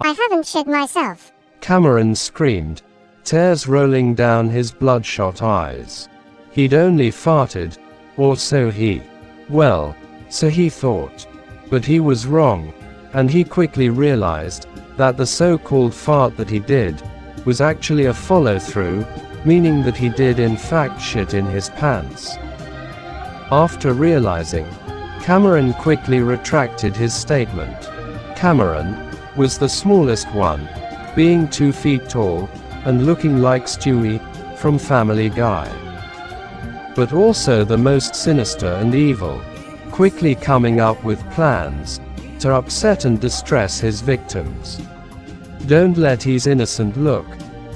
I haven't shit myself. Cameron screamed, tears rolling down his bloodshot eyes. He'd only farted, or so he thought. But he was wrong, and he quickly realized that the so-called fart that he did was actually a follow-through, meaning that he did in fact shit in his pants. After realizing, Cameron quickly retracted his statement. Cameron was the smallest one, being 2 feet tall, and looking like Stewie from Family Guy. But also the most sinister and evil, quickly coming up with plans to upset and distress his victims. Don't let his innocent look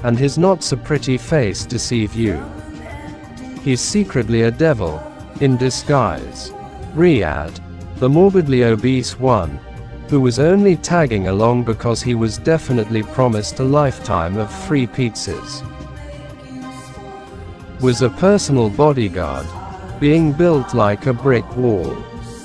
and his not-so-pretty face deceive you. He's secretly a devil in disguise. Riyad, the morbidly obese one, who was only tagging along because he was definitely promised a lifetime of free pizzas, was a personal bodyguard, being built like a brick wall,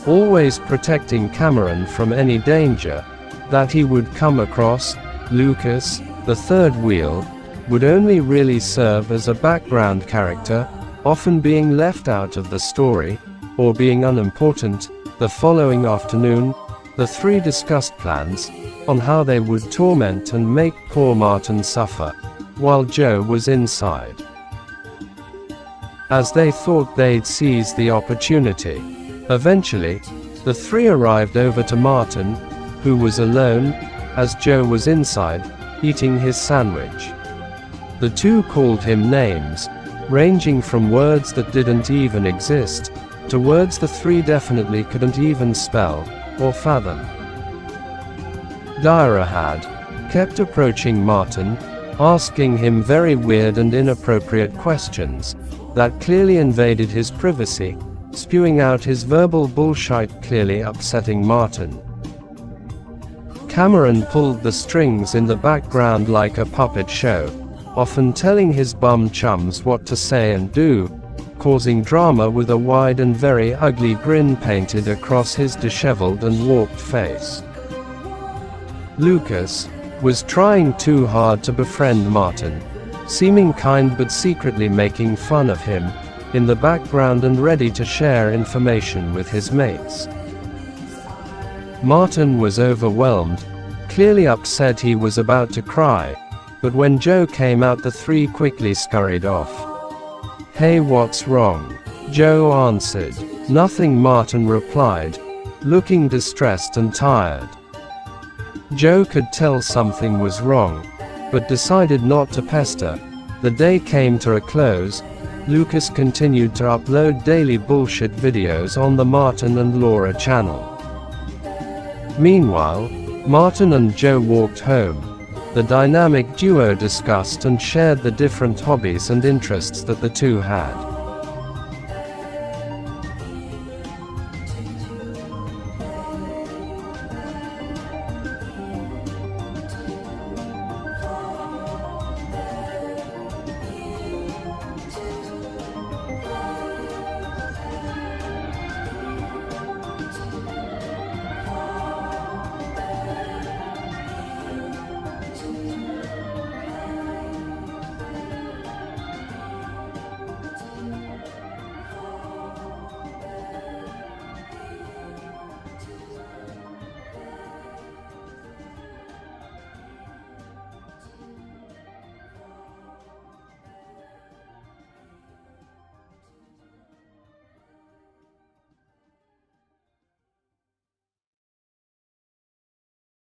always protecting Cameron from any danger that he would come across. Lucas, the third wheel, would only really serve as a background character, often being left out of the story, or being unimportant. The following afternoon, the three discussed plans on how they would torment and make poor Martin suffer, while Joe was inside. As they thought they'd seize the opportunity, eventually, the three arrived over to Martin, who was alone, as Joe was inside, eating his sandwich. The two called him names, ranging from words that didn't even exist, to words the three definitely couldn't even spell or fathom. Dara had kept approaching Martin, asking him very weird and inappropriate questions that clearly invaded his privacy, spewing out his verbal bullshit, clearly upsetting Martin. Cameron pulled the strings in the background like a puppet show, often telling his bum chums what to say and do, causing drama with a wide and very ugly grin painted across his disheveled and warped face. Lucas was trying too hard to befriend Martin, seeming kind but secretly making fun of him in the background and ready to share information with his mates. Martin was overwhelmed, clearly upset. He was about to cry, but when Joe came out, the three quickly scurried off. "Hey, what's wrong?" Joe answered. "Nothing," Martin replied, looking distressed and tired. Joe could tell something was wrong, but decided not to pester. The day came to a close. Lucas continued to upload daily bullshit videos on the Martin and Laura channel. Meanwhile, Martin and Joe walked home. The dynamic duo discussed and shared the different hobbies and interests that the two had.